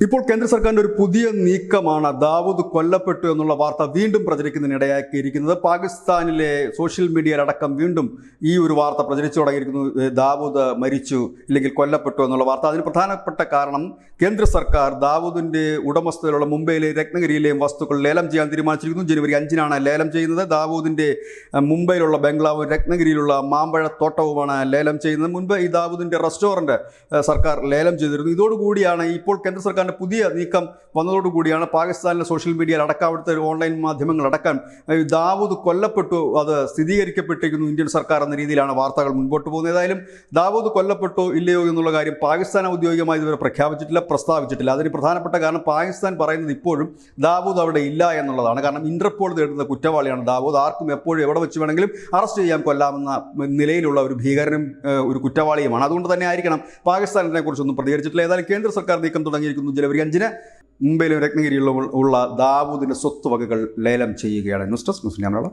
ഇപ്പോൾ കേന്ദ്ര സർക്കാരിന്റെ ഒരു പുതിയ നീക്കമാണ് ദാവൂദ് കൊല്ലപ്പെട്ടു എന്നുള്ള വാർത്ത വീണ്ടും പ്രചരിക്കുന്നതിനിടയാക്കിയിരിക്കുന്നത്. പാകിസ്ഥാനിലെ സോഷ്യൽ മീഡിയയിലടക്കം വീണ്ടും ഈ ഒരു വാർത്ത പ്രചരിച്ചു തുടങ്ങിയിരിക്കുന്നു. ദാവൂദ് മരിച്ചു ഇല്ലെങ്കിൽ കൊല്ലപ്പെട്ടു എന്നുള്ള വാർത്ത. അതിന് പ്രധാനപ്പെട്ട കാരണം കേന്ദ്ര സർക്കാർ ദാവൂദിന്റെ ഉടമസ്ഥതയിലുള്ള മുംബൈയിലെ രത്നഗിരിയിലെയും വസ്തുക്കൾ ലേലം ചെയ്യാൻ തീരുമാനിച്ചിരിക്കുന്നു. ജനുവരി 5-നാണ് ലേലം ചെയ്യുന്നത്. ദാവൂദിന്റെ മുംബൈയിലുള്ള ബംഗ്ലാവും രത്നഗിരിയിലുള്ള മാമ്പഴത്തോട്ടവുമാണ് ലേലം ചെയ്യുന്നത്. മുൻപ് ഈ ദാവൂദിന്റെ റെസ്റ്റോറന്റ് സർക്കാർ ലേലം ചെയ്തിരുന്നു. ഇതോടുകൂടിയാണ് ഇപ്പോൾ കേന്ദ്ര സർക്കാർ പുതിയ നീക്കം വന്നതോടുകൂടിയാണ് പാകിസ്ഥാനിലെ സോഷ്യൽ മീഡിയയിൽ അടക്കം അവിടുത്തെ ഓൺലൈൻ മാധ്യമങ്ങളടക്കം ദാവൂദ് കൊല്ലപ്പെട്ടു, അത് സ്ഥിരീകരിക്കപ്പെട്ടിരിക്കുന്നു ഇന്ത്യൻ സർക്കാർ എന്ന രീതിയിലാണ് വാർത്തകൾ മുൻപോട്ട് പോകുന്നത്. ഏതായാലും ദാവൂദ് കൊല്ലപ്പെട്ടോ ഇല്ലയോ എന്നുള്ള കാര്യം പാകിസ്ഥാൻ ഔദ്യോഗികമായി ഇതുവരെ പ്രഖ്യാപിച്ചിട്ടില്ല, പ്രസ്താവിച്ചിട്ടില്ല. അതിന് പ്രധാനപ്പെട്ട കാരണം പാകിസ്ഥാൻ പറയുന്നത് ഇപ്പോഴും ദാവൂദ് അവിടെ ഇല്ല എന്നുള്ളതാണ്. കാരണം ഇന്റർപോൾ തേടുന്ന കുറ്റവാളിയാണ് ദാവൂദ്. ആർക്കും എപ്പോഴും എവിടെ വെച്ച് വേണമെങ്കിലും അറസ്റ്റ് ചെയ്യാൻ കൊല്ലാമെന്ന നിലയിലുള്ള ഒരു ഭീകരനും ഒരു കുറ്റവാളിയുമാണ്. അതുകൊണ്ട് തന്നെ ആയിരിക്കണം പാകിസ്ഥാൻ ഇതിനെക്കുറിച്ചൊന്നും പ്രതികരിച്ചിട്ടില്ല. ഏതായാലും കേന്ദ്ര സർക്കാർ നീക്കം തുടങ്ങിയിരിക്കുന്നു. ജനുവരി 5-ന് മുംബൈയിലും രത്നഗിരിയിലും ഉള്ള ദാവൂദിന്റെ സ്വത്തുവകകൾ ലേലം ചെയ്യുകയാണ്. News desk news Malayalam.